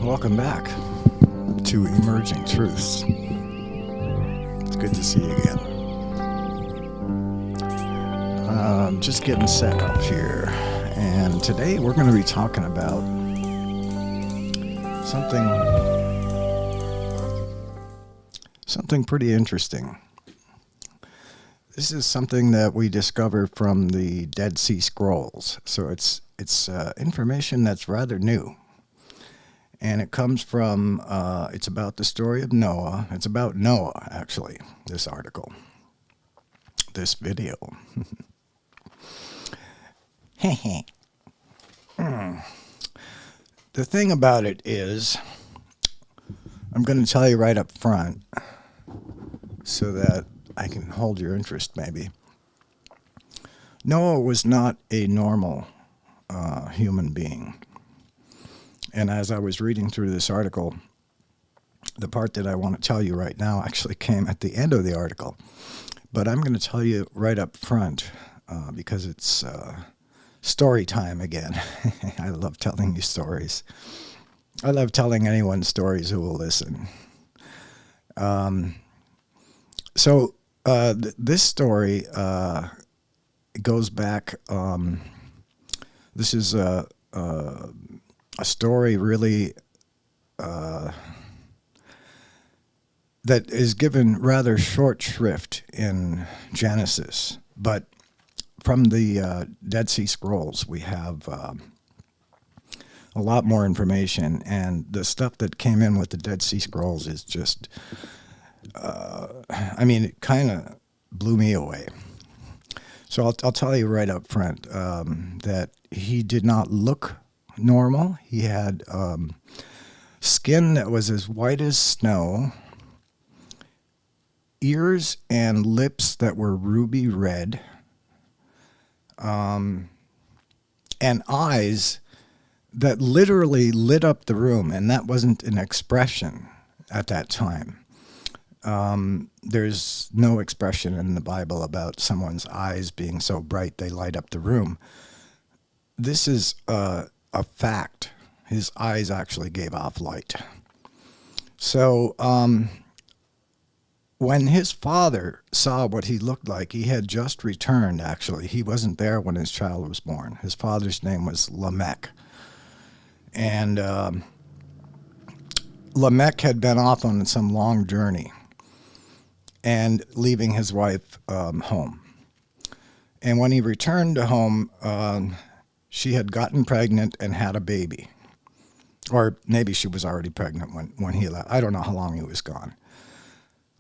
welcome back to Emerging Truths. It's good to see you again. Just getting set up here, and today we're going to be talking about something pretty interesting. This is something that we discovered from the Dead Sea Scrolls, so it's information that's rather new. And it comes from, it's about the story of Noah. It's about Noah, actually, this article, this video. The thing about it is, I'm going to tell you right up front so that I can hold your interest, maybe. Noah was not a normal human being. And as I was reading through this article, the part that I want to tell you right now actually came at the end of the article. But I'm going to tell you right up front because it's story time again. I love telling you stories. I love telling anyone stories who will listen. This story goes back. This is a story really that is given rather short shrift in Genesis, but from the Dead Sea Scrolls we have a lot more information, and the stuff that came in with the Dead Sea Scrolls is just it kind of blew me away. So I'll tell you right up front that he did not look normal. He had skin that was as white as snow, ears and lips that were ruby red, and eyes that literally lit up the room, and that wasn't an expression at that time. There's no expression in the Bible about someone's eyes being so bright they light up the room. This is a fact. His eyes actually gave off light. So when his father saw what he looked like, he had just returned, actually. He wasn't there when his child was born. His father's name was Lamech. And Lamech had been off on some long journey and leaving his wife home. And when he returned to home, she had gotten pregnant and had a baby. Or maybe she was already pregnant when he left. I don't know how long he was gone.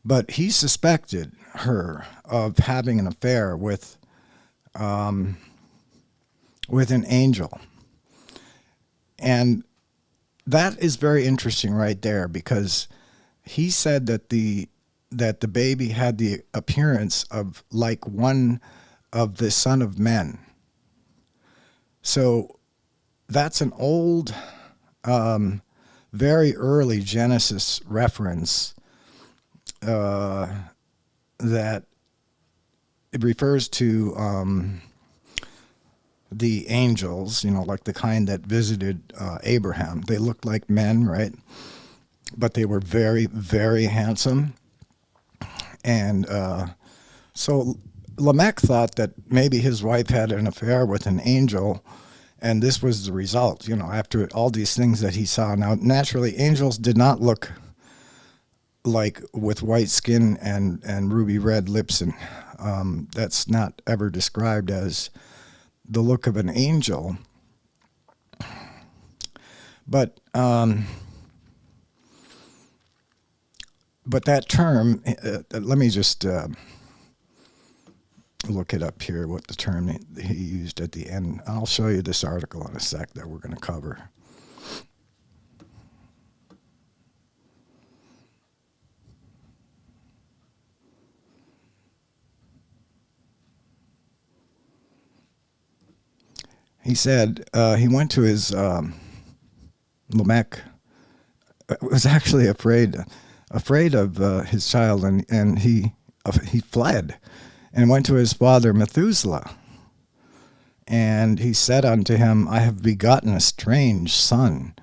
But he suspected her of having an affair with an angel. And that is very interesting right there, because he said that the baby had the appearance of like one of the Son of Men. So that's an old, very early Genesis reference that it refers to the angels, like the kind that visited Abraham. They looked like men, right? But they were very, very handsome. And so Lamech thought that maybe his wife had an affair with an angel, and this was the result, after all these things that he saw. Now, naturally, angels did not look like with white skin and ruby red lips, and that's not ever described as the look of an angel. But that term, let me just look it up here, what the term he used at the end. I'll show you this article in a sec that we're going to cover. He said he went to his Lamech was actually afraid of his child, and he fled and went to his father Methuselah. And he said unto him, I have begotten a strange son.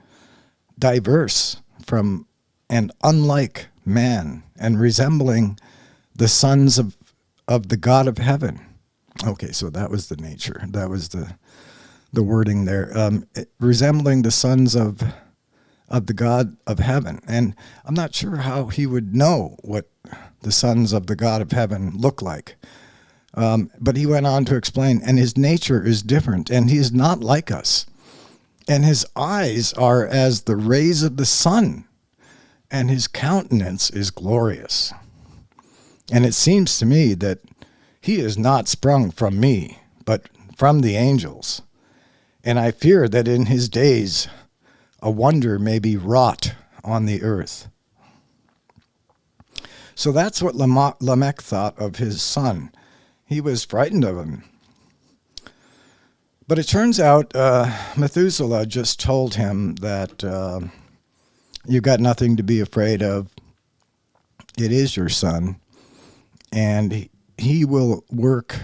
diverse from and unlike man, and resembling the sons of the God of heaven. Okay, so that was the nature. That was the wording there. Resembling the sons of the God of heaven. And I'm not sure how he would know what the sons of the God of heaven look like. But he went on to explain, and his nature is different, and he is not like us. And his eyes are as the rays of the sun, and his countenance is glorious. And it seems to me that he is not sprung from me, but from the angels. And I fear that in his days a wonder may be wrought on the earth. So that's what Lamech thought of his son. He was frightened of him. But it turns out Methuselah just told him that you've got nothing to be afraid of. It is your son. And he will work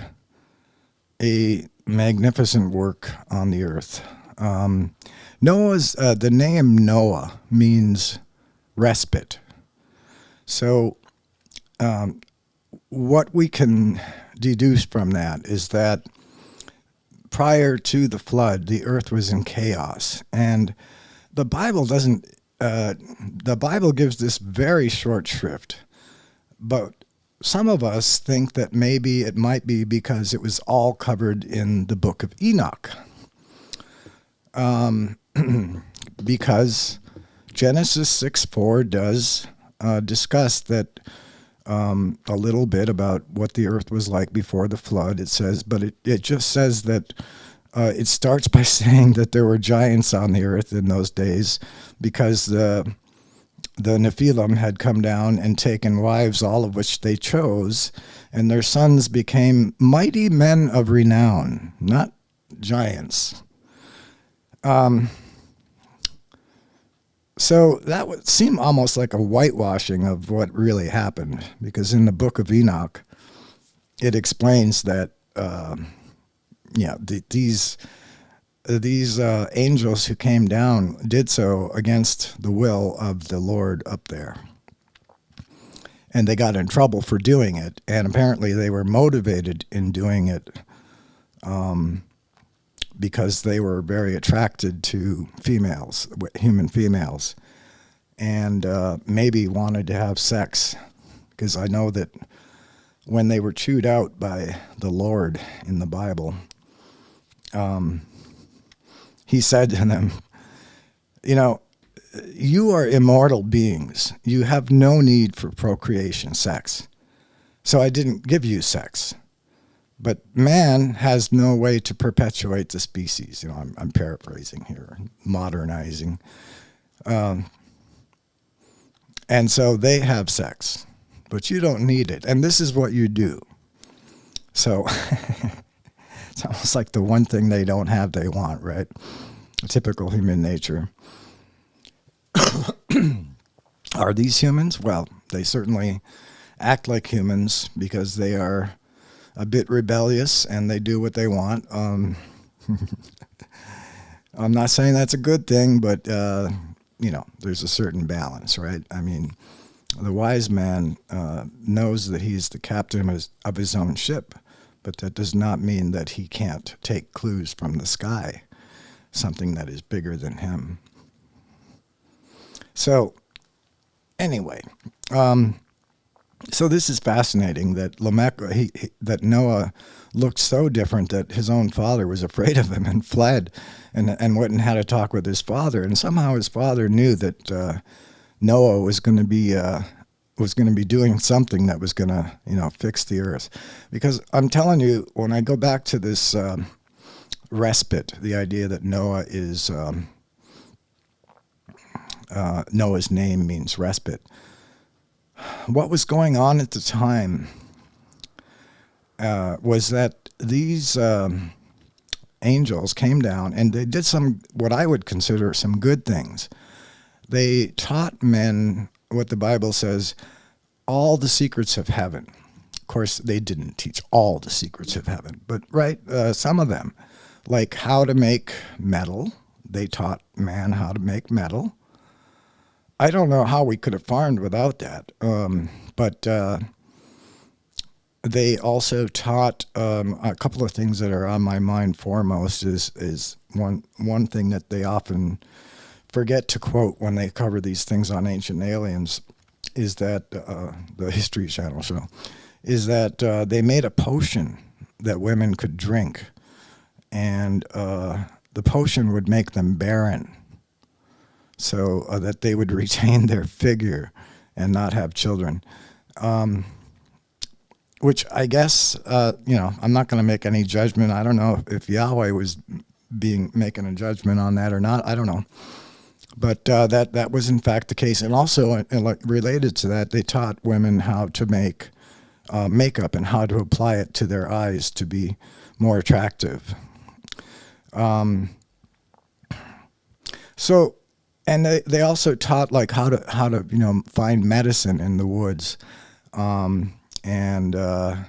a magnificent work on the earth. The name Noah means respite. So what we can deduce from that is that prior to the flood, the earth was in chaos. And the Bible doesn't, the Bible gives this very short shrift, but some of us think that maybe it might be because it was all covered in the book of Enoch. Because Genesis 6:4 does discuss that a little bit about what the earth was like before the flood. It says, but it just says that it starts by saying that there were giants on the earth in those days because the Nephilim had come down and taken wives, all of which they chose, and their sons became mighty men of renown, not giants. So that would seem almost like a whitewashing of what really happened, because in the book of Enoch, it explains that these angels who came down did so against the will of the Lord up there. And they got in trouble for doing it, and apparently they were motivated in doing it because they were very attracted to females, human females, and maybe wanted to have sex, because I know that when they were chewed out by the Lord in the Bible, he said to them, you are immortal beings. You have no need for procreation, sex. So I didn't give you sex. But man has no way to perpetuate the species. I'm paraphrasing here, modernizing. And so they have sex, but you don't need it. And this is what you do. So it's almost like the one thing they don't have, they want, right? Typical human nature. Are these humans? Well, they certainly act like humans because they are a bit rebellious and they do what they want. I'm not saying that's a good thing, but there's a certain balance, right? I mean, the wise man knows that he's the captain of his own ship, but that does not mean that he can't take clues from the sky, something that is bigger than him. So, anyway, so this is fascinating that that Noah looked so different that his own father was afraid of him and fled, and went and had a talk with his father, and somehow his father knew that Noah was going to be doing something that was going to fix the earth, because I'm telling you, when I go back to this respite, the idea that Noah is Noah's name means respite. What was going on at the time was that these angels came down and they did what I would consider some good things. They taught men what the Bible says, all the secrets of heaven. Of course, they didn't teach all the secrets of heaven, but some of them, like how to make metal. They taught man how to make metal. I don't know how we could have farmed without that. But they also taught a couple of things that are on my mind foremost is one thing that they often forget to quote when they cover these things on Ancient Aliens is that the History Channel show is that they made a potion that women could drink, and the potion would make them barren, so that they would retain their figure and not have children. Which I guess, I'm not going to make any judgment. I don't know if Yahweh was making a judgment on that or not. I don't know. But that was in fact the case. And also related to that, they taught women how to make makeup and how to apply it to their eyes to be more attractive. And they also taught like how to find medicine in the woods. And a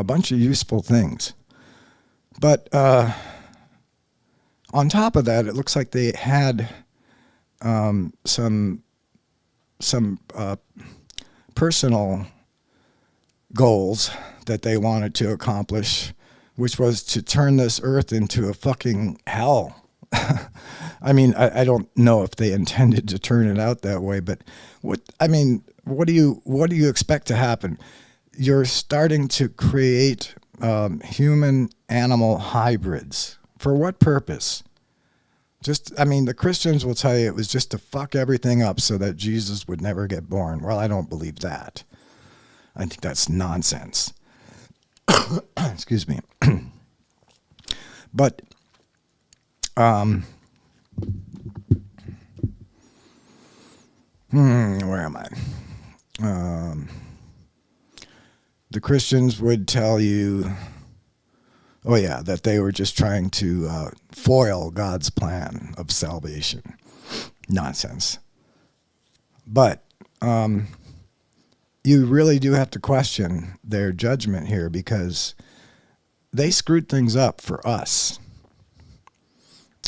bunch of useful things. But on top of that, it looks like they had some personal goals that they wanted to accomplish, which was to turn this earth into a fucking hell. I mean, I don't know if they intended to turn it out that way, but what do you expect to happen? You're starting to create human-animal hybrids. For what purpose? The Christians will tell you it was just to fuck everything up so that Jesus would never get born. Well, I don't believe that. I think that's nonsense. Excuse me. But, where am I? The Christians would tell you, that they were just trying to foil God's plan of salvation. Nonsense. But you really do have to question their judgment here, because they screwed things up for us.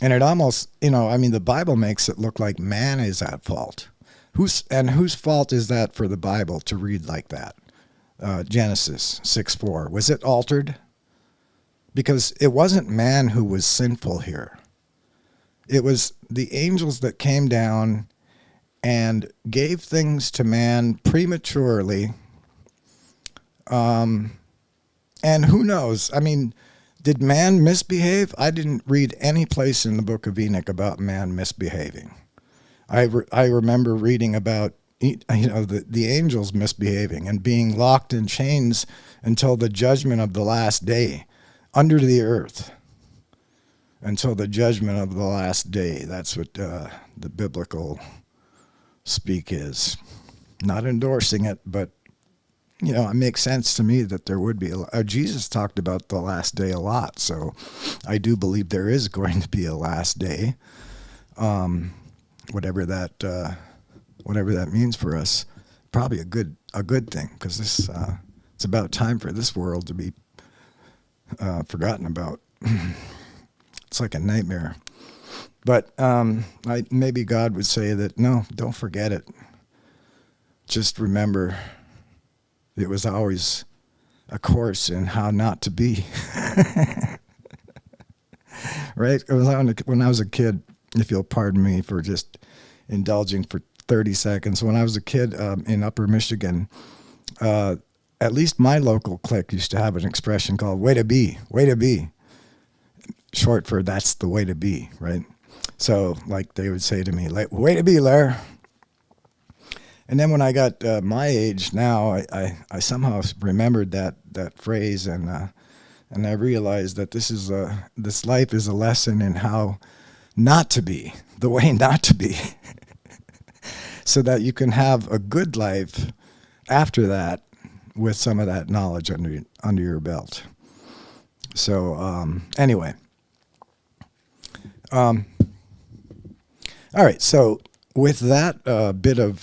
And it almost, the Bible makes it look like man is at fault. Whose fault is that for the Bible to read like that? Genesis 6:4. Was it altered? Because it wasn't man who was sinful here. It was the angels that came down and gave things to man prematurely. And who knows? Did man misbehave? I didn't read any place in the book of Enoch about man misbehaving. I remember reading about the angels misbehaving and being locked in chains until the judgment of the last day, under the earth, until the judgment of the last day. That's what the biblical speak is. Not endorsing it, but it makes sense to me that there would be. Jesus talked about the last day a lot, so I do believe there is going to be a last day. Whatever that means for us, probably a good thing, because this it's about time for this world to be forgotten about. It's like a nightmare. But maybe God would say that, no, don't forget it. Just remember, it was always a course in how not to be. Right? When I was a kid, if you'll pardon me for just indulging for 30 seconds. When I was a kid in Upper Michigan, at least my local clique used to have an expression called way to be, short for that's the way to be, right? So like they would say to me, like, way to be, Lair. And then when I got my age now, I somehow remembered that phrase, and I realized that this life is a lesson in how not to be, the way not to be, so that you can have a good life after that with some of that knowledge under your belt. So anyway, all right. So with that bit of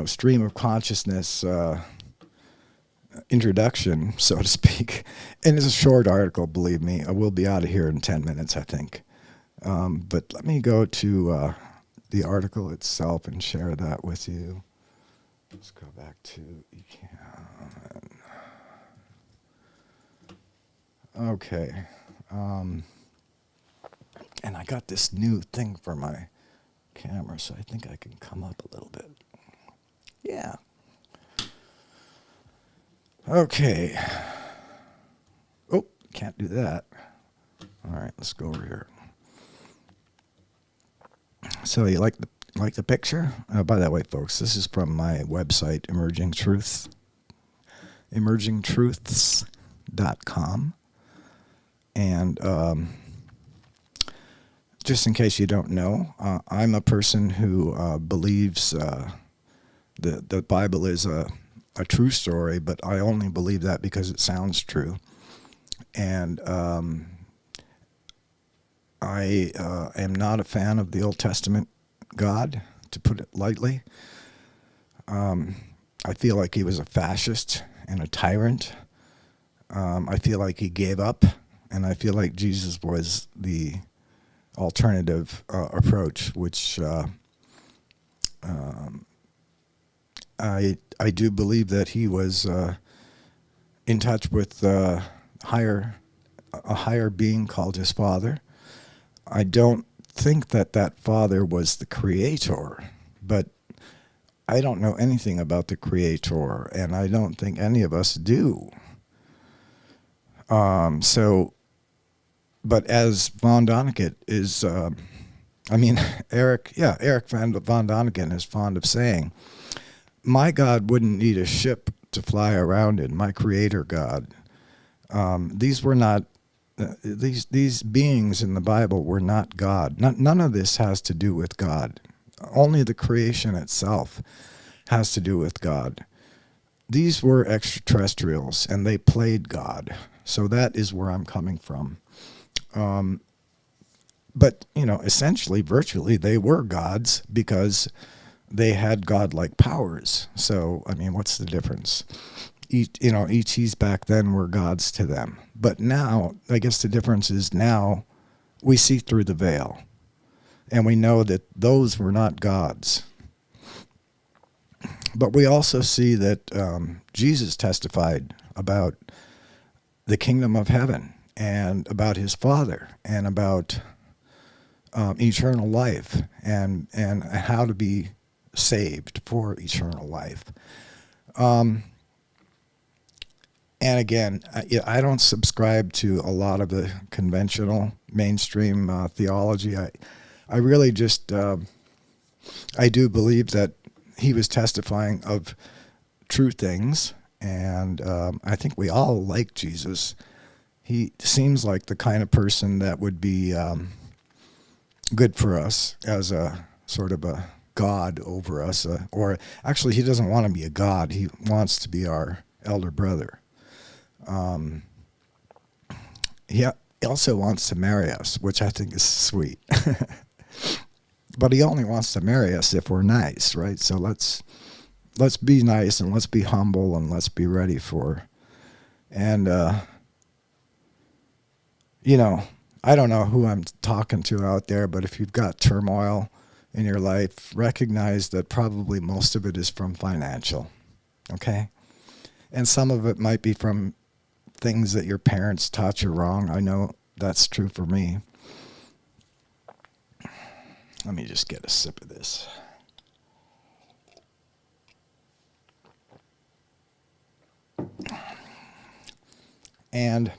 stream of consciousness introduction, so to speak, and it's a short article, believe me. I will be out of here in 10 minutes, I think. But let me go to the article itself and share that with you. Let's go back to okay. And I got this new thing for my camera, so I think I can come up a little bit. Yeah. Okay. Oh, can't do that. All right, let's go over here. So you like the picture? By the way, folks, this is from my website, emergingtruths.com. And just in case you don't know, I'm a person who believes the Bible is a true story, but I only believe that because it sounds true. And I am not a fan of the Old Testament God, to put it lightly. I feel like he was a fascist and a tyrant. I feel like he gave up, and I feel like Jesus was the alternative approach, which I do believe that he was in touch with a higher being called his Father. I don't think that Father was the Creator, but I don't know anything about the Creator, and I don't think any of us do. But as von Däniken is, Eric von Däniken is fond of saying, my God wouldn't need a ship to fly around in, my Creator God. These were not, these beings in the Bible were not God. None of this has to do with God. Only the creation itself has to do with God. These were extraterrestrials, and they played God. So that is where I'm coming from. But, essentially, virtually, they were gods because they had godlike powers. So, what's the difference? ETs back then were gods to them. But now, I guess the difference is now we see through the veil. And we know that those were not gods. But we also see that Jesus testified about the kingdom of heaven and about his Father and about eternal life and how to be saved for eternal life. And again, I don't subscribe to a lot of the conventional mainstream theology. I really just, I do believe that he was testifying of true things, and I think we all like Jesus. He seems like the kind of person that would be good for us as a sort of a God over us, or actually he doesn't want to be a God. He wants to be our elder brother. He also wants to marry us, which I think is sweet. But he only wants to marry us if we're nice, right? So let's be nice, and let's be humble, and let's be ready for. And I don't know who I'm talking to out there, but if you've got turmoil in your life, recognize that probably most of it is from financial, okay? And some of it might be from things that your parents taught you wrong. I know that's true for me. Let me just get a sip of this. And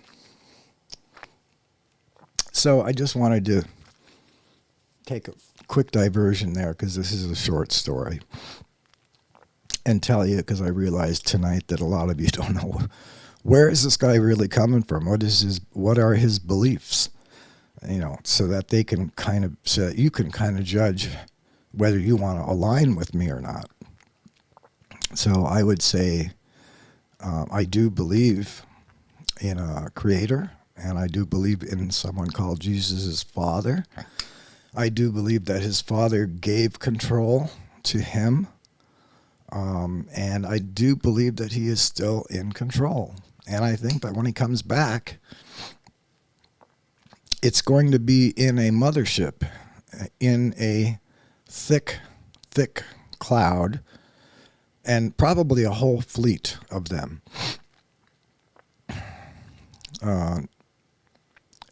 so I just wanted to take a quick diversion there because this is a short story and tell you, because I realized tonight that a lot of you don't know where is this guy really coming from? What are his beliefs? So that they can so that you can kind of judge whether you want to align with me or not. So I would say I do believe in a creator, and I do believe in someone called Jesus' Father. I do believe that his Father gave control to him, and I do believe that he is still in control. And I think that when he comes back, it's going to be in a mothership, in a thick, thick cloud, and probably a whole fleet of them.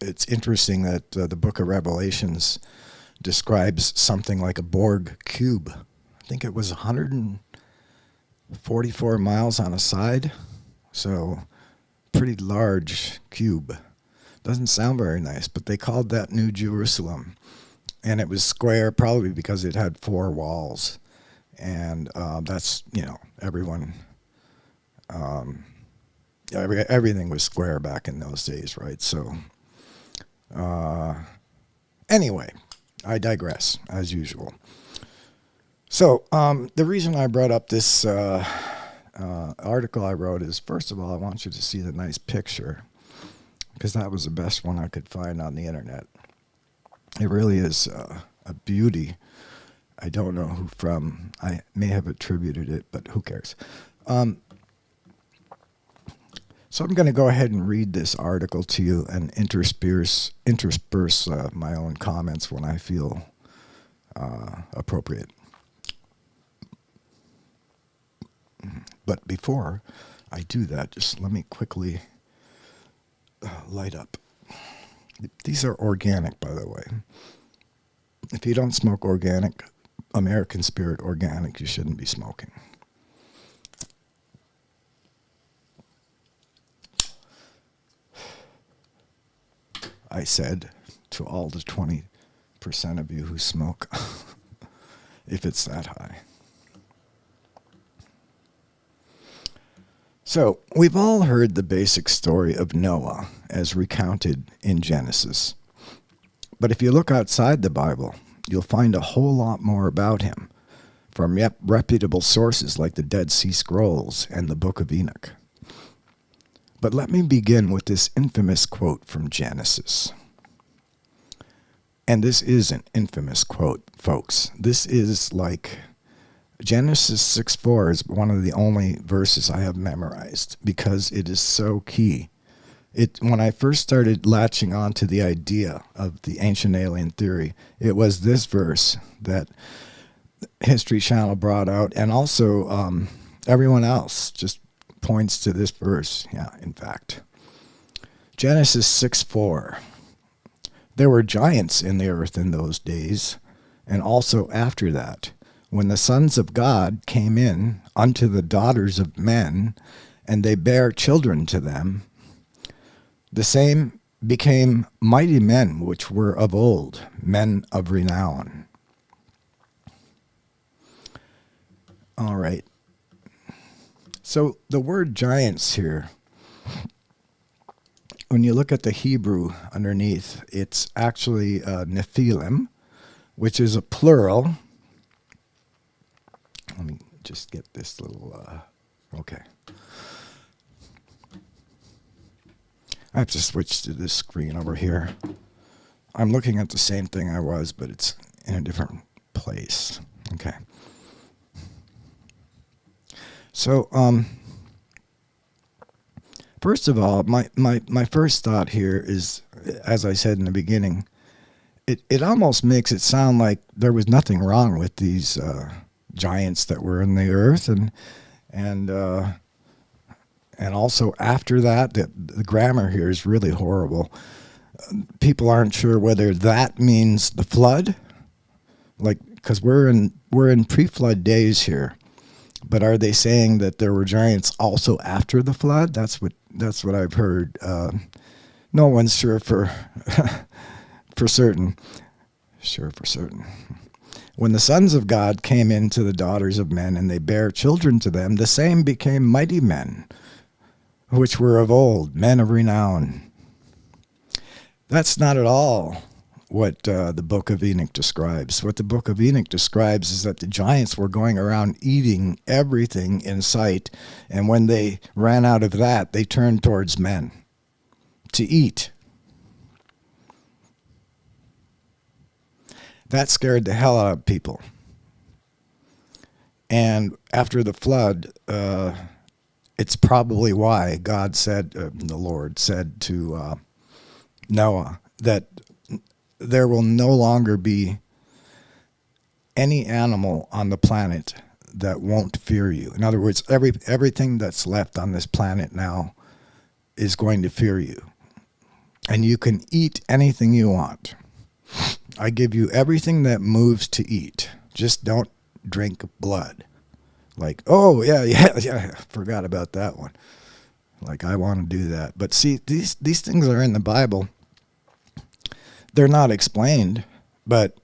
It's interesting that the book of Revelations describes something like a Borg cube. I think it was 144 miles on a side, so pretty large cube. Doesn't sound very nice, but they called that New Jerusalem. And it was square probably because it had 4 walls. And that's, everyone, everything was square back in those days, right? So anyway, I digress, as usual. So the reason I brought up this article I wrote is, first of all, I want you to see the nice picture, because that was the best one I could find on the internet. It really is a beauty. I don't know who from. I may have attributed it, but who cares? So I'm going to go ahead and read this article to you and intersperse my own comments when I feel appropriate. But before I do that, just let me quickly light up. These are organic, by the way. If you don't smoke organic, American Spirit organic, you shouldn't be smoking. I said to all the 20% of you who smoke, if it's that high. So, we've all heard the basic story of Noah as recounted in Genesis. But if you look outside the Bible, you'll find a whole lot more about him from reputable sources like the Dead Sea Scrolls and the Book of Enoch. But let me begin with this infamous quote from Genesis. And this is an infamous quote, folks. This is like Genesis 6:4 is one of the only verses I have memorized because it is so key. When I first started latching on to the idea of the ancient alien theory, it was this verse that History Channel brought out, and also everyone else just points to this verse. Yeah, in fact. Genesis 6:4. There were giants in the earth in those days, and also after that, when the sons of God came in unto the daughters of men, and they bare children to them, the same became mighty men which were of old, men of renown. All right. So the word giants here, when you look at the Hebrew underneath, it's actually Nephilim, which is a plural. Let me just get this little, okay. I have to switch to this screen over here. I'm looking at the same thing I was, but it's in a different place. Okay. So, first of all, my first thought here is, as I said in the beginning, it almost makes it sound like there was nothing wrong with these giants that were in the earth, and also after that, the grammar here is really horrible. People aren't sure whether that means the flood, like, because we're in pre-flood days here. But are they saying that there were giants also after the flood? That's what I've heard. No one's sure for certain. Sure for certain. When the sons of God came into the daughters of men, and they bare children to them, the same became mighty men, which were of old, men of renown. That's not at all what the Book of Enoch describes. What the Book of Enoch describes is that the giants were going around eating everything in sight, and when they ran out of that, they turned towards men to eat. That scared the hell out of people. And after the flood, it's probably why God said, the Lord said to Noah, that there will no longer be any animal on the planet that won't fear you. In other words, everything that's left on this planet now is going to fear you. And you can eat anything you want. I give you everything that moves to eat. Just don't drink blood. Like, oh, yeah, forgot about that one. Like, I want to do that. But see, these things are in the Bible. They're not explained, but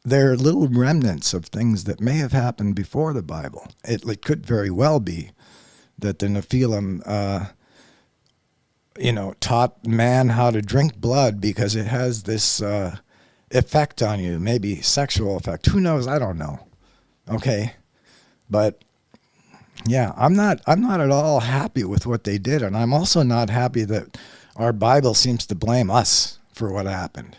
they're little remnants of things that may have happened before the Bible. It could very well be that the Nephilim, taught man how to drink blood because it has this effect on you, maybe sexual effect. Who knows? I don't know. Okay, but yeah, I'm not at all happy with what they did, and I'm also not happy that our Bible seems to blame us for what happened.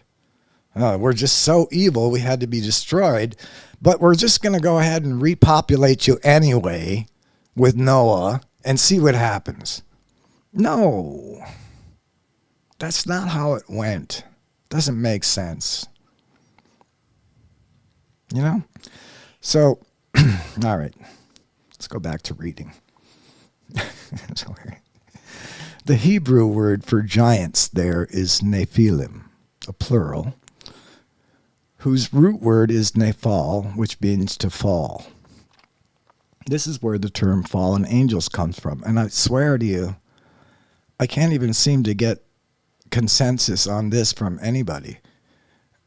We're just so evil, we had to be destroyed, but we're just going to go ahead and repopulate you anyway with Noah and see what happens. No, that's not how it went. Doesn't make sense. So, all right, let's go back to reading. The Hebrew word for giants there is Nephilim, a plural, whose root word is nephal, which means to fall. This is where the term fallen angels comes from. And I swear to you, I can't even seem to get consensus on this from anybody.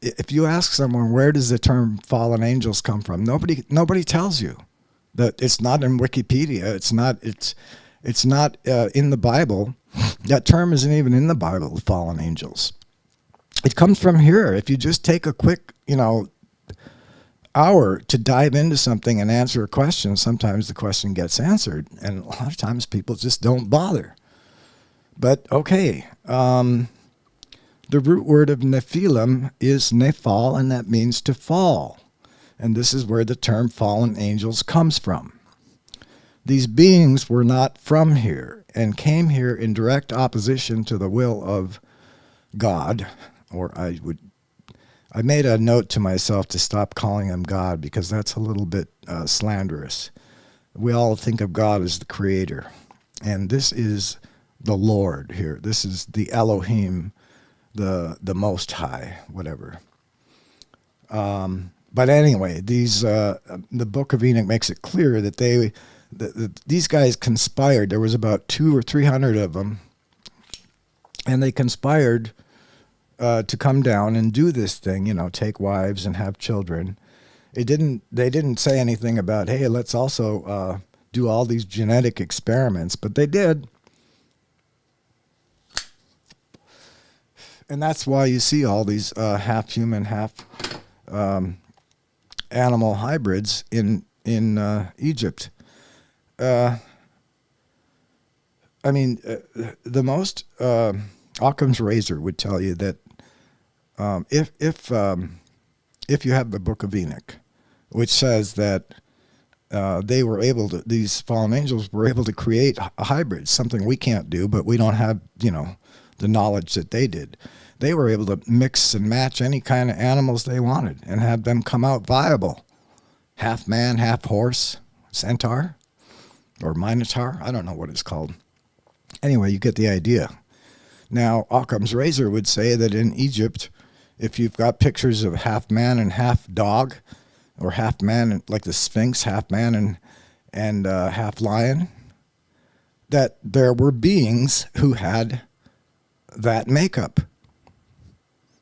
If you ask someone, where does the term fallen angels come from? Nobody tells you. That it's not in Wikipedia. It's not in the Bible. That term isn't even in the Bible, fallen angels. It comes from here. If you just take a quick, hour to dive into something and answer a question, sometimes the question gets answered. And a lot of times people just don't bother. But okay, the root word of Nephilim is nephal, and that means to fall. And this is where the term fallen angels comes from. These beings were not from here and came here in direct opposition to the will of God, or I made a note to myself to stop calling him God because that's a little bit slanderous. We all think of God as the creator, and this is the Lord here. This is the Elohim, the Most High, whatever. But anyway, the Book of Enoch makes it clear that these guys conspired. There was about 200 or 300 of them, and they conspired to come down and do this thing, take wives and have children. They didn't say anything about, hey, let's also do all these genetic experiments, but they did. And that's why you see all these half human, half animal hybrids in Egypt. The most Occam's razor would tell you that if you have the Book of Enoch, which says that these fallen angels were able to create a hybrid, something we can't do, but we don't have the knowledge that they did. They were able to mix and match any kind of animals they wanted and have them come out viable. Half man, half horse, centaur, or minotaur. I don't know what it's called. Anyway, you get the idea. Now, Occam's razor would say that in Egypt, if you've got pictures of half man and half dog, or half man like the Sphinx, half man and half lion, that there were beings who had that makeup.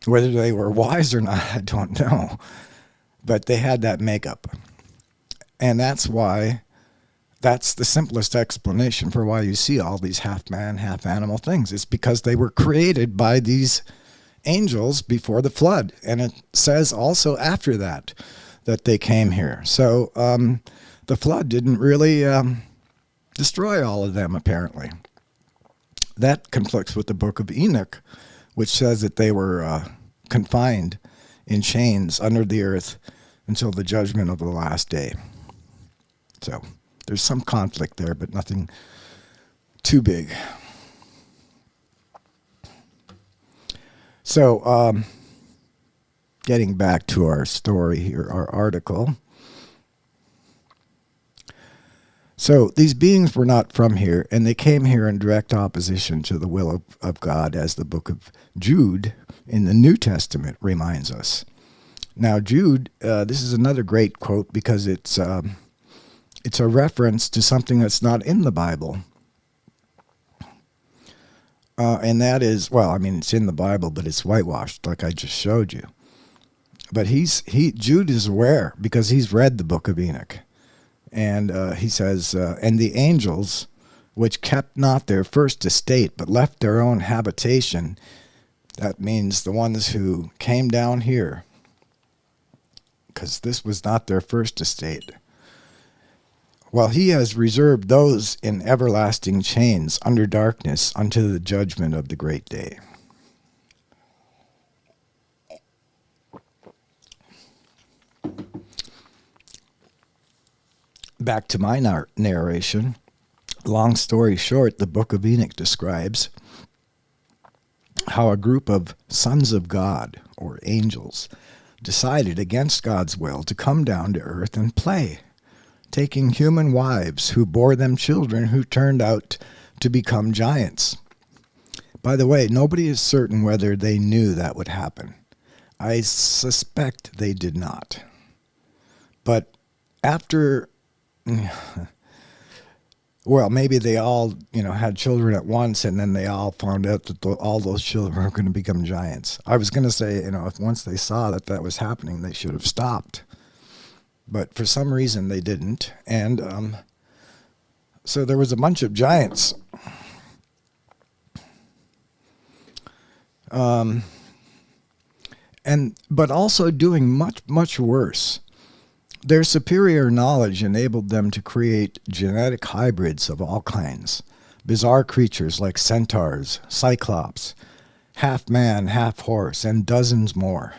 Whether they were wise or not, I don't know. But they had that makeup. And that's the simplest explanation for why you see all these half man, half animal things. It's because they were created by these angels before the flood. And it says also after that they came here. So the flood didn't really destroy all of them, apparently. That conflicts with the Book of Enoch, which says that they were confined in chains under the earth until the judgment of the last day. So there's some conflict there, but nothing too big. So getting back to our story here, our article, So these beings were not from here, and they came here in direct opposition to the will of God, as the book of Jude in the New Testament reminds us. Now, Jude, this is another great quote because it's a reference to something that's not in the Bible. And that is, well, I mean, it's in the Bible, but it's whitewashed, like I just showed you. But Jude is aware because he's read the book of Enoch. And he says, and the angels, which kept not their first estate, but left their own habitation. That means the ones who came down here, because this was not their first estate. Well, he has reserved those in everlasting chains under darkness unto the judgment of the great day. Back to my narration. Long story short, the book of Enoch describes how a group of sons of God, or angels, decided against God's will to come down to earth and play, taking human wives who bore them children who turned out to become giants. By the way, nobody is certain whether they knew that would happen. I suspect they did not. But after, well, maybe they all, had children at once, and then they all found out that all those children were going to become giants. I was going to say, if once they saw that was happening, they should have stopped. But for some reason they didn't. And so there was a bunch of giants. But also doing much, much worse. Their superior knowledge enabled them to create genetic hybrids of all kinds. Bizarre creatures like centaurs, cyclops, half man, half horse, and dozens more.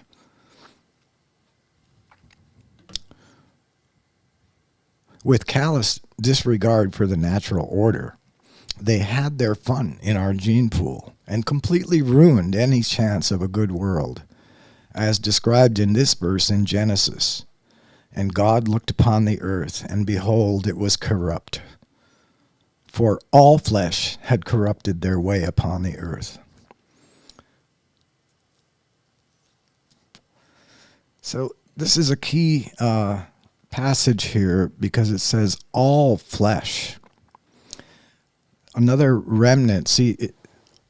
With callous disregard for the natural order, they had their fun in our gene pool and completely ruined any chance of a good world, as described in this verse in Genesis. And God looked upon the earth, and behold, it was corrupt. For all flesh had corrupted their way upon the earth. So this is a key passage here because it says all flesh. Another remnant. See,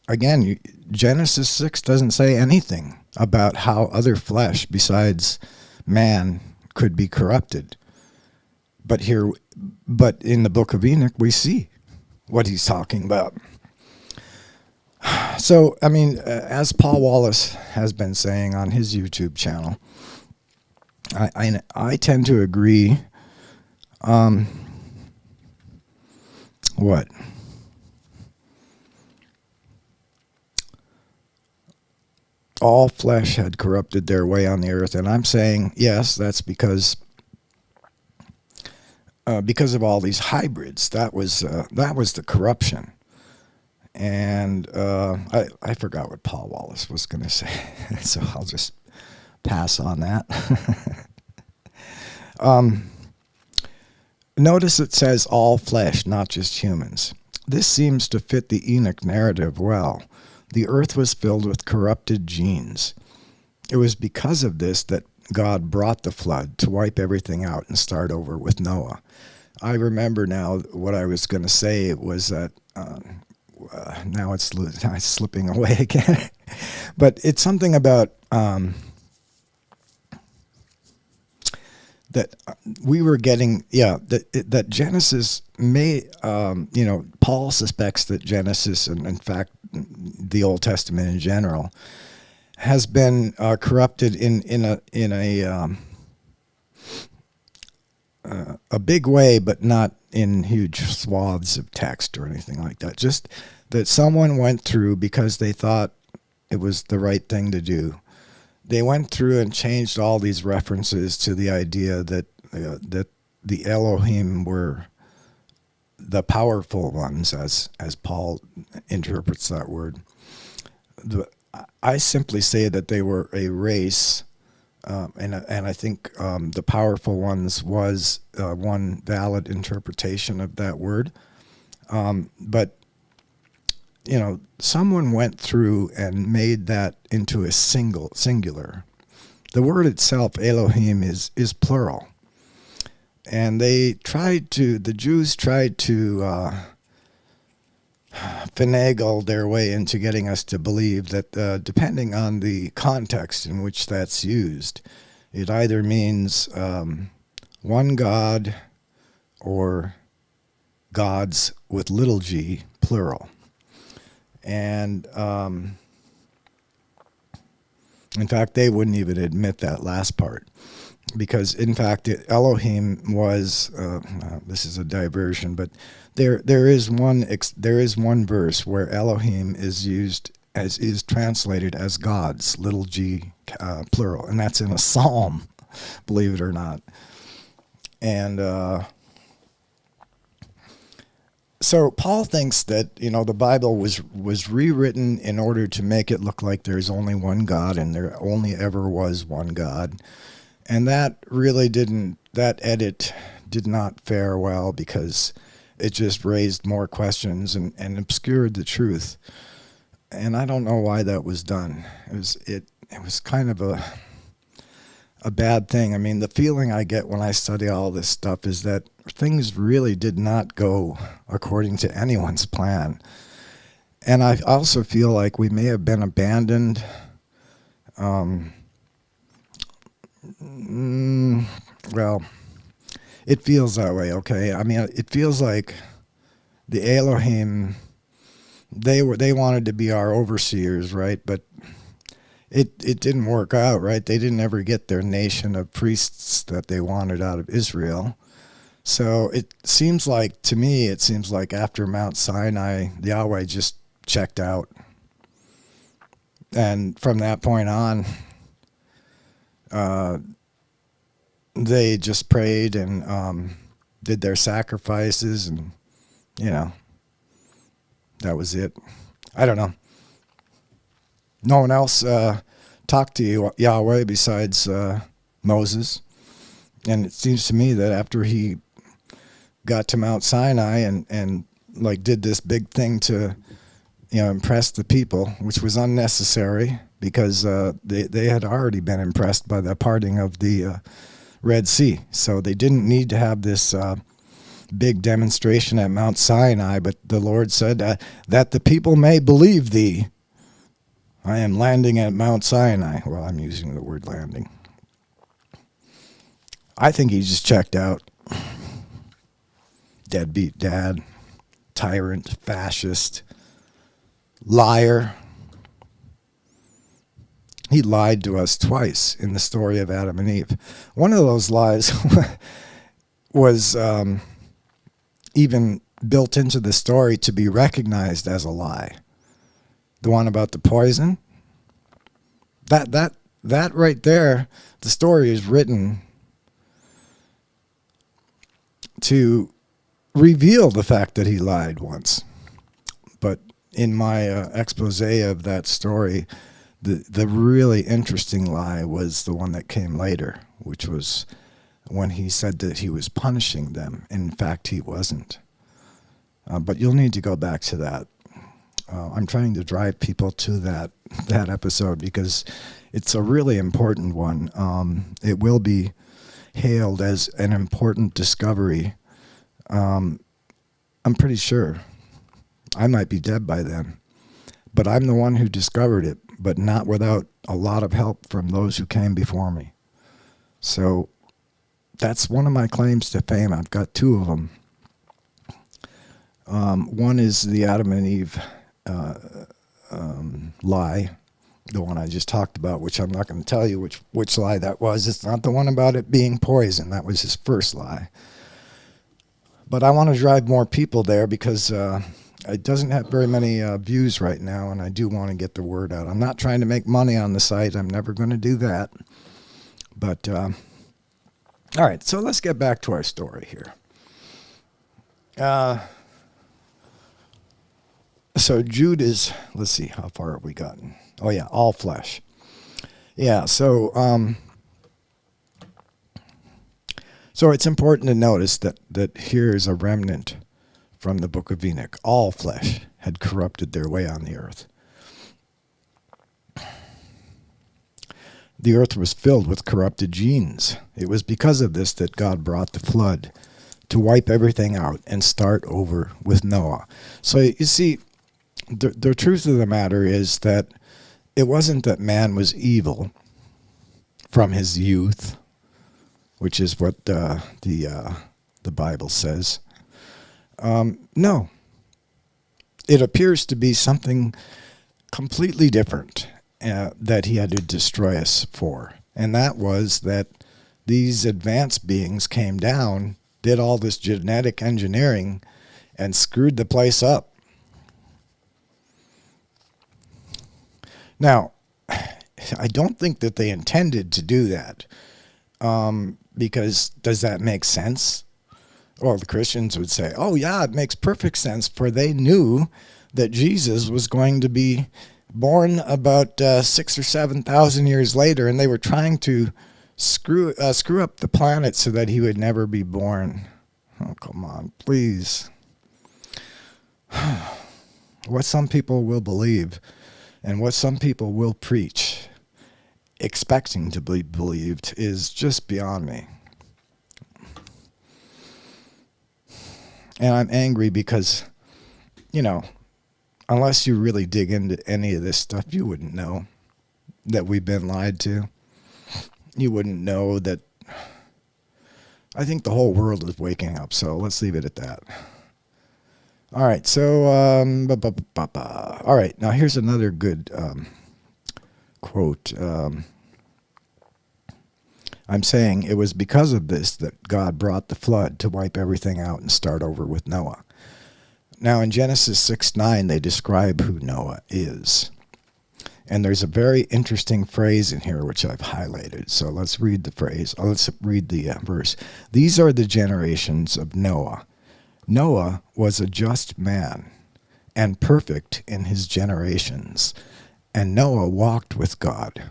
again, Genesis 6 doesn't say anything about how other flesh besides man could be corrupted. But in the book of Enoch, we see what he's talking about. So, I mean, as Paul Wallace has been saying on his YouTube channel, I tend to agree. What? All flesh had corrupted their way on the earth, and I'm saying yes. That's because of all these hybrids. That was the corruption. And I forgot what Paul Wallace was going to say, so I'll just pass on that. Notice it says all flesh, not just humans. This seems to fit the Enoch narrative well. The earth was filled with corrupted genes. It was because of this that God brought the flood to wipe everything out and start over with Noah. I remember now what I was going to say was that now it's slipping away again. But it's something about that we were getting, that Genesis may, Paul suspects that Genesis, and in fact, the Old Testament in general, has been corrupted in a big way, but not in huge swaths of text or anything like that. Just that someone went through because they thought it was the right thing to do. They went through and changed all these references to the idea that that the Elohim were the powerful ones, as Paul interprets that word. I simply say that they were a race And I think the powerful ones was one valid interpretation of that word. But someone went through and made that into a singular. The word itself, Elohim, is plural. And the Jews tried to finagle their way into getting us to believe that depending on the context in which that's used, it either means one God or gods with little g, plural. And in fact, they wouldn't even admit that last part. Because, in fact, Elohim was, this is a diversion, but there is one verse where Elohim is translated as gods, little g, plural, and that's in a psalm, believe it or not. And so Paul thinks that the Bible was rewritten in order to make it look like there's only one God and there only ever was one God. And that edit did not fare well because it just raised more questions and obscured the truth. And I don't know why that was done. It was kind of a bad thing. I mean, the feeling I get when I study all this stuff is that things really did not go according to anyone's plan. And I also feel like we may have been abandoned. Well, it feels that way, okay? I mean, it feels like the Elohim, they wanted to be our overseers, right? But it didn't work out, right? They didn't ever get their nation of priests that they wanted out of Israel. So to me, it seems like after Mount Sinai, Yahweh just checked out. And from that point on, they just prayed and did their sacrifices, and that was it. I don't know. No one else talked to Yahweh besides Moses, and it seems to me that after he got to Mount Sinai and like did this big thing to impress the people, which was unnecessary because they had already been impressed by the parting of the Red Sea. So they didn't need to have this big demonstration at Mount Sinai, but the Lord said that the people may believe thee. I am landing at Mount Sinai. Well, I'm using the word landing. I think he just checked out. Deadbeat dad, tyrant, fascist, liar. He lied to us twice in the story of Adam and Eve. One of those lies was even built into the story to be recognized as a lie. The one about the poison. That right there, the story is written to reveal the fact that he lied once. But in my expose of that story, the really interesting lie was the one that came later, which was when he said that he was punishing them. In fact, he wasn't. But you'll need to go back to that. I'm trying to drive people to that episode because it's a really important one. It will be hailed as an important discovery. I'm pretty sure. I might be dead by then. But I'm the one who discovered it, but not without a lot of help from those who came before me. So that's one of my claims to fame. I've got two of them. One is the Adam and Eve lie, the one I just talked about, which I'm not going to tell you which lie that was. It's not the one about it being poison. That was his first lie. But I want to drive more people there because it doesn't have very many views right now, and I do want to get the word out. I'm not trying to make money on the site. I'm never going to do that. But, all right, so let's get back to our story here. So Jude is, let's see, how far have we gotten? Oh, yeah, all flesh. Yeah, so So it's important to notice that here is a remnant from the book of Enoch. All flesh had corrupted their way on the earth. The earth was filled with corrupted genes. It was because of this that God brought the flood to wipe everything out and start over with Noah. So you see, the truth of the matter is that it wasn't that man was evil from his youth, which is what the Bible says. No. It appears to be something completely different that he had to destroy us for. And that was that these advanced beings came down, did all this genetic engineering, and screwed the place up. Now, I don't think that they intended to do that, because does that make sense? Well, the Christians would say, oh yeah, it makes perfect sense, for they knew that Jesus was going to be born about 6,000 or 7,000 years later, and they were trying to screw up the planet so that he would never be born. Oh, come on, please. What some people will believe and what some people will preach, expecting to be believed, is just beyond me. And I'm angry because, unless you really dig into any of this stuff, you wouldn't know that we've been lied to. You wouldn't know that. I think the whole world is waking up, so let's leave it at that. All right, so, all right, now here's another good quote. I'm saying it was because of this that God brought the flood to wipe everything out and start over with Noah. Now in Genesis 6:9, they describe who Noah is. And there's a very interesting phrase in here which I've highlighted. So let's read the phrase. Let's read the verse. These are the generations of Noah. Noah was a just man and perfect in his generations, and Noah walked with God.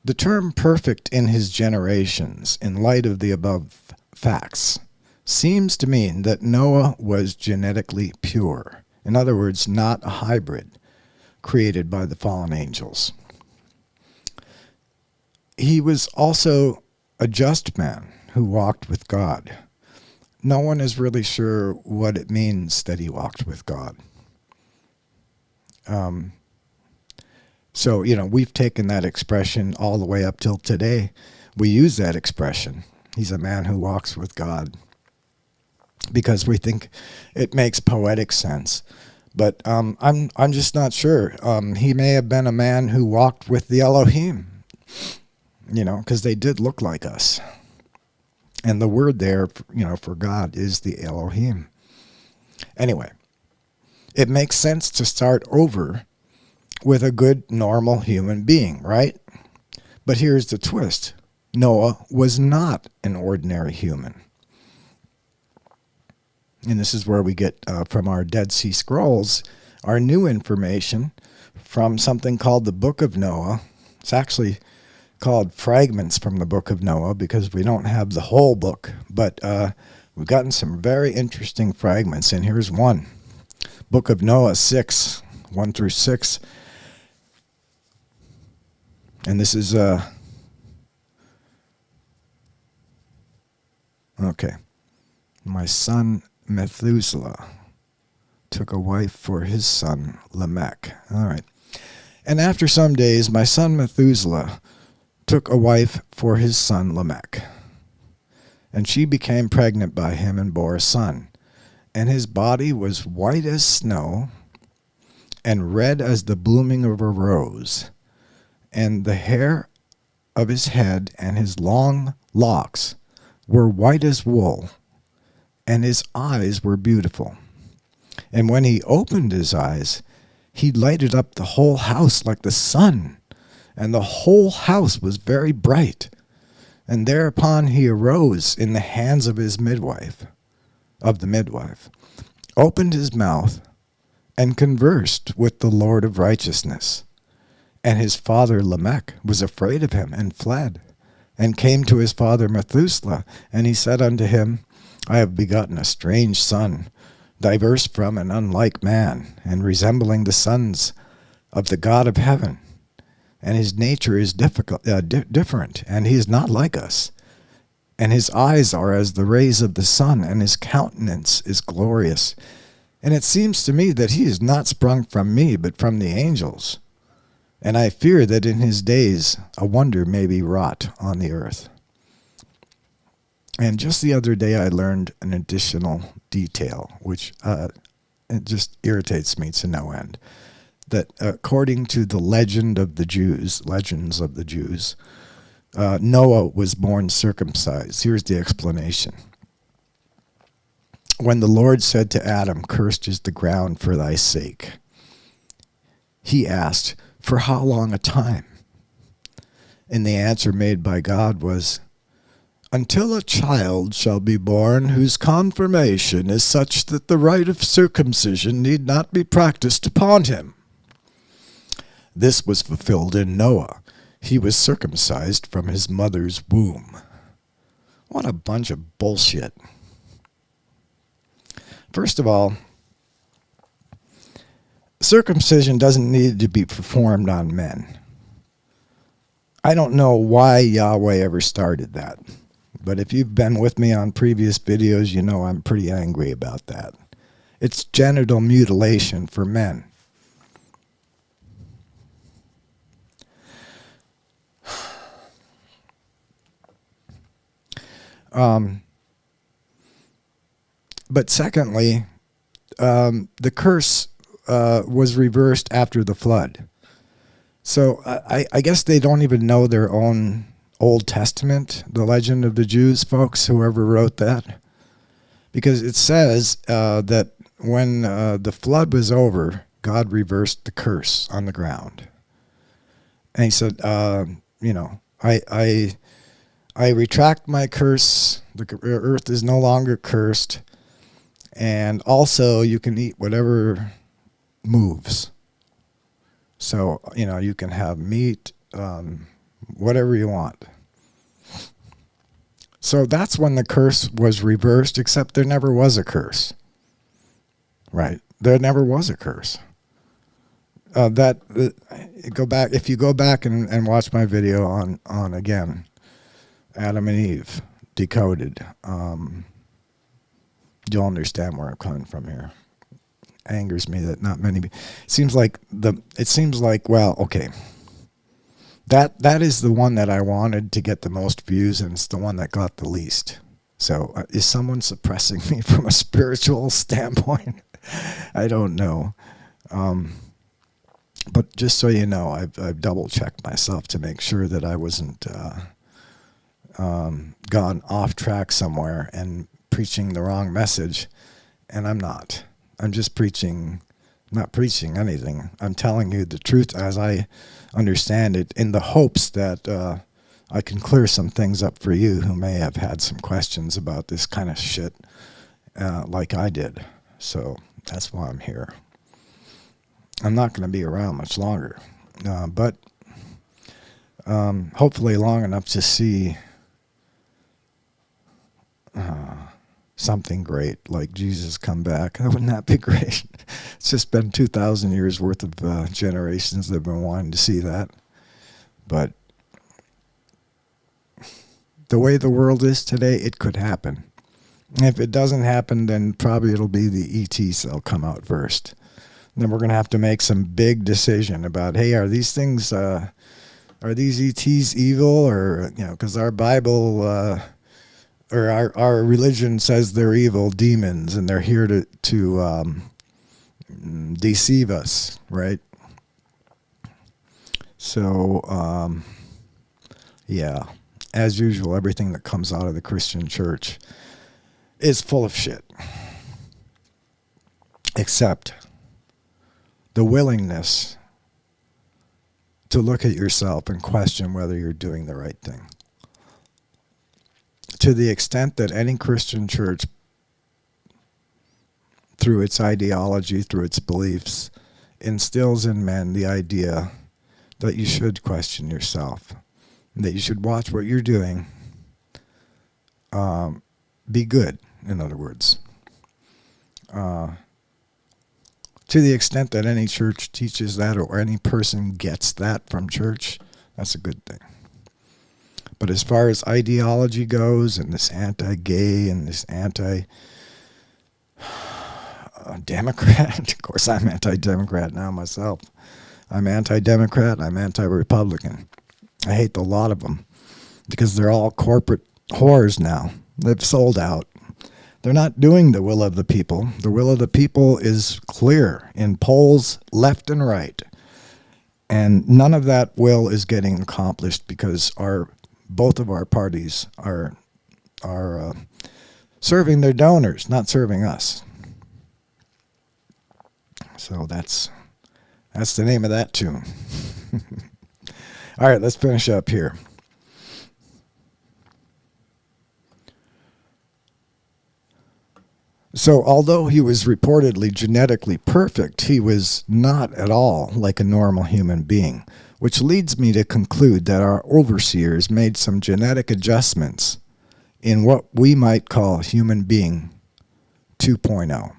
The term perfect in his generations, in light of the above facts, seems to mean that Noah was genetically pure. In other words, not a hybrid created by the fallen angels. He was also a just man who walked with God. No one is really sure what it means that he walked with God. So, we've taken that expression all the way up till today. We use that expression. He's a man who walks with God, because we think it makes poetic sense. But I'm just not sure. He may have been a man who walked with the Elohim, because they did look like us. And the word there, for God is the Elohim. Anyway, it makes sense to start over with a good, normal human being, right? But here's the twist. Noah was not an ordinary human. And this is where we get from our Dead Sea Scrolls our new information from something called the Book of Noah. It's actually called Fragments from the Book of Noah because we don't have the whole book, but we've gotten some very interesting fragments, and here's one. Book of Noah 6, 1 through 6. And this is, okay. My son Methuselah took a wife for his son Lamech. All right. And after some days, my son Methuselah took a wife for his son Lamech. And she became pregnant by him and bore a son. And his body was white as snow and red as the blooming of a rose. And the hair of his head and his long locks were white as wool. And his eyes were beautiful. And when he opened his eyes, he lighted up the whole house like the sun. And the whole house was very bright. And thereupon he arose in the hands of his midwife, opened his mouth, and conversed with the Lord of righteousness. And his father Lamech was afraid of him and fled, and came to his father Methuselah. And he said unto him, I have begotten a strange son, diverse from and unlike man, and resembling the sons of the God of heaven. And his nature is different, and he is not like us. And his eyes are as the rays of the sun, and his countenance is glorious. And it seems to me that he is not sprung from me, but from the angels. And I fear that in his days a wonder may be wrought on the earth. And just the other day I learned an additional detail, which it just irritates me to no end. That according to the legends of the Jews, Noah was born circumcised. Here's the explanation. When the Lord said to Adam, cursed is the ground for thy sake, he asked, for how long a time? And the answer made by God was, until a child shall be born whose conformation is such that the rite of circumcision need not be practiced upon him. This was fulfilled in Noah. He was circumcised from his mother's womb. What a bunch of bullshit. First of all, circumcision doesn't need to be performed on men. I don't know why Yahweh ever started that. But if you've been with me on previous videos, you know I'm pretty angry about that. It's genital mutilation for men. But secondly, the curse was reversed after the flood. So I guess they don't even know their own Old Testament, the legend of the Jews, folks, whoever wrote that. Because it says that when the flood was over, God reversed the curse on the ground. And he said, I retract my curse. The earth is no longer cursed. And also you can eat whatever moves. So, you can have meat, whatever you want. So that's when the curse was reversed, except there never was a curse. Right? There never was a curse. If you go back and watch my video on again, Adam and Eve decoded, you'll understand where I'm coming from here. Angers me that not many. It seems like well, okay. That is the one that I wanted to get the most views, and it's the one that got the least. So is someone suppressing me from a spiritual standpoint? I don't know. But just so you know, I've double checked myself to make sure that I wasn't gone off track somewhere and preaching the wrong message, and I'm not. I'm just not preaching anything. I'm telling you the truth as I understand it, in the hopes that I can clear some things up for you who may have had some questions about this kind of shit like I did. So that's why I'm here. I'm not going to be around much longer, but hopefully long enough to see something great like Jesus come back. Wouldn't that be great? It's just been 2,000 years worth of generations that have been wanting to see that. But the way the world is today, it could happen. And if it doesn't happen, then probably it'll be the ETs that'll come out first. And then we're going to have to make some big decision about, hey, are these things, are these ETs evil? Or, because our Bible, or our religion says they're evil demons and they're here to deceive us, right? So, yeah, as usual, everything that comes out of the Christian church is full of shit. Except the willingness to look at yourself and question whether you're doing the right thing. To the extent that any Christian church, through its ideology, through its beliefs, instills in men the idea that you should question yourself that you should watch what you're doing. Be good, in other words. To the extent that any church teaches that or any person gets that from church, that's a good thing. But as far as ideology goes, and this anti-gay and this anti-Democrat, of course I'm anti-Democrat now myself. I'm anti-Democrat, I'm anti-Republican. I hate the lot of them because they're all corporate whores now. They've sold out. They're not doing the will of the people. The will of the people is clear in polls left and right. And none of that will is getting accomplished because both of our parties are serving their donors, not serving us. So that's the name of that tune. All right, let's finish up here. So although he was reportedly genetically perfect, he was not at all like a normal human being, which leads me to conclude that our overseers made some genetic adjustments in what we might call human being 2.0.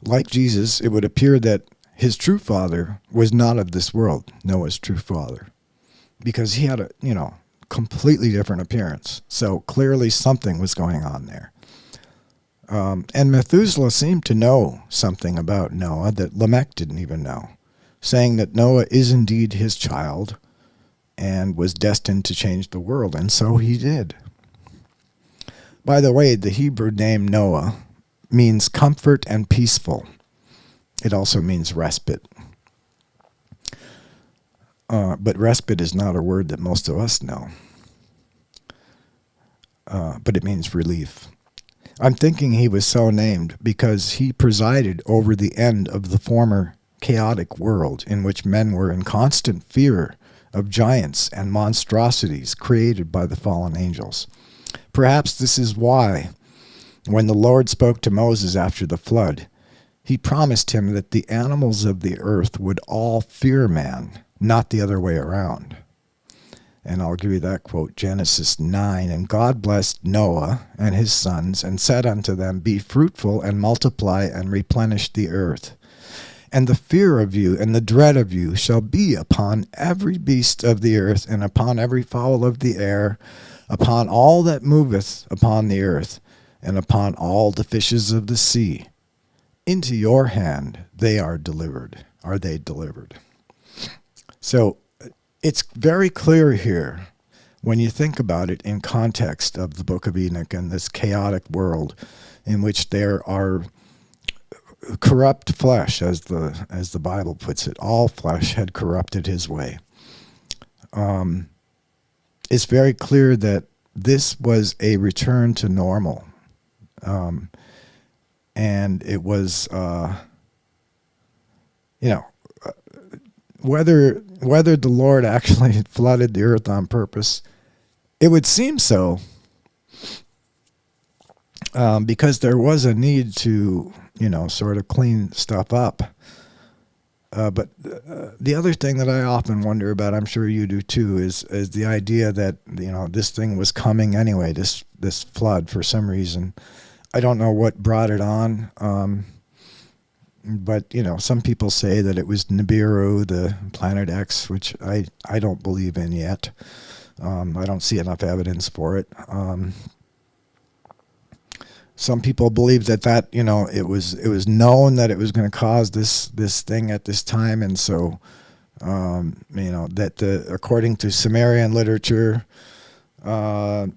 Like Jesus, it would appear that his true father was not of this world, Noah's true father, because he had a, completely different appearance. So clearly something was going on there. And Methuselah seemed to know something about Noah that Lamech didn't even know, saying that Noah is indeed his child and was destined to change the world, and so he did. By the way, the Hebrew name Noah means comfort and peaceful. It also means respite. But respite is not a word that most of us know. But it means relief. I'm thinking he was so named because he presided over the end of the former chaotic world in which men were in constant fear of giants and monstrosities created by the fallen angels. Perhaps this is why, when the Lord spoke to Moses after the flood, he promised him that the animals of the earth would all fear man, not the other way around. And I'll give you that quote, Genesis 9, "And God blessed Noah and his sons, and said unto them, Be fruitful, and multiply, and replenish the earth. And the fear of you and the dread of you shall be upon every beast of the earth, and upon every fowl of the air, upon all that moveth upon the earth, and upon all the fishes of the sea. Into your hand they are delivered." So it's very clear here when you think about it in context of the Book of Enoch and this chaotic world in which there are corrupt flesh, as the Bible puts it. All flesh had corrupted his way. It's very clear that this was a return to normal. And it was, whether the Lord actually flooded the earth on purpose, it would seem so, because there was a need to, sort of clean stuff up. But the other thing that I often wonder about, I'm sure you do too, is the idea that, this thing was coming anyway, this flood for some reason. I don't know what brought it on. But, some people say that it was Nibiru, the Planet X, which I don't believe in yet. I don't see enough evidence for it. Some people believe that it was known that it was going to cause this thing at this time, and so that according to Sumerian literature, that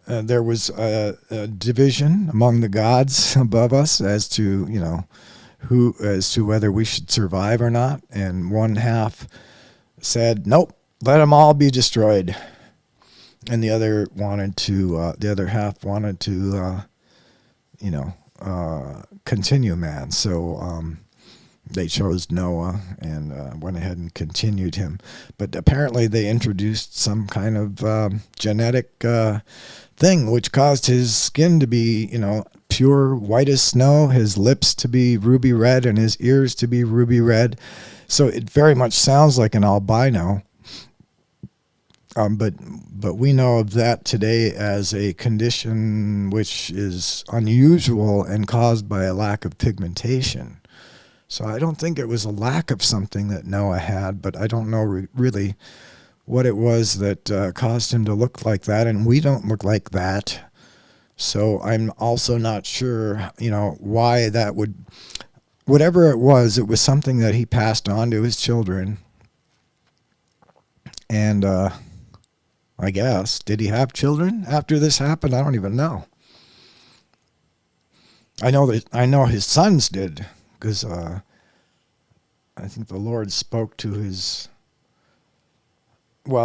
there was a division among the gods above us as to whether we should survive or not, and one half said, "Nope, let them all be destroyed," and the other half wanted to continue man. So they chose Noah and went ahead and continued him. But apparently they introduced some kind of genetic thing which caused his skin to be, pure white as snow, his lips to be ruby red, and his ears to be ruby red. So it very much sounds like an albino. But we know of that today as a condition which is unusual and caused by a lack of pigmentation. So I don't think it was a lack of something that Noah had, but I don't know really what it was that caused him to look like that, and we don't look like that. So I'm also not sure, why that would, whatever it was something that he passed on to his children. And I guess, did he have children after this happened? I don't even know. I know his sons did, because I think the Lord spoke to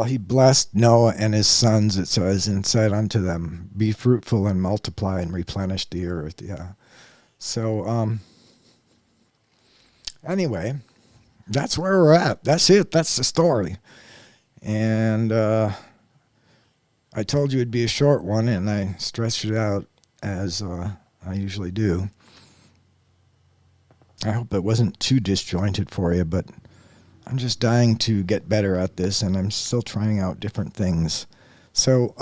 he blessed Noah and his sons, it says, and said unto them, be fruitful and multiply and replenish the earth. Yeah. So, anyway, that's where we're at. That's it. That's the story. And I told you it'd be a short one, and I stretched it out as I usually do. I hope it wasn't too disjointed for you, but I'm just dying to get better at this, and I'm still trying out different things. So,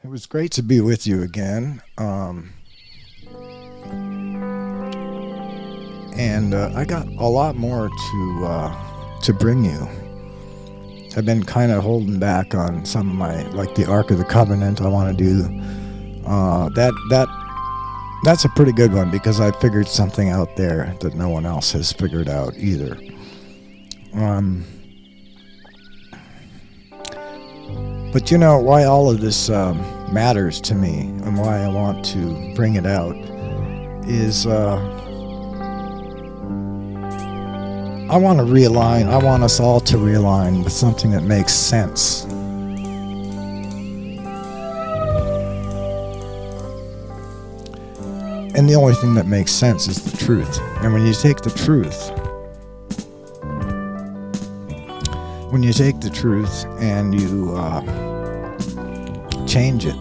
it was great to be with you again. And I got a lot more to bring you. I've been kind of holding back on some of my, like the Ark of the Covenant. I want to do that's a pretty good one, because I figured something out there that no one else has figured out either. But why all of this matters to me, and why I want to bring it out, is I want to realign. I want us all to realign with something that makes sense. And the only thing that makes sense is the truth. And when you take the truth, and you change it,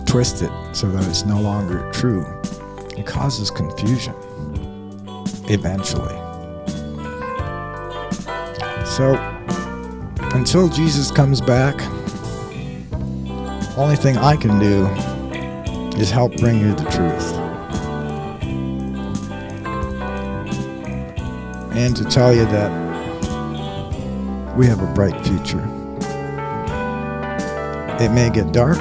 twist it so that it's no longer true, it causes confusion eventually. So, until Jesus comes back, the only thing I can do is help bring you the truth. And to tell you that we have a bright future. It may get dark,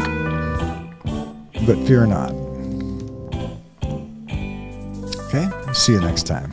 but fear not. Okay? See you next time.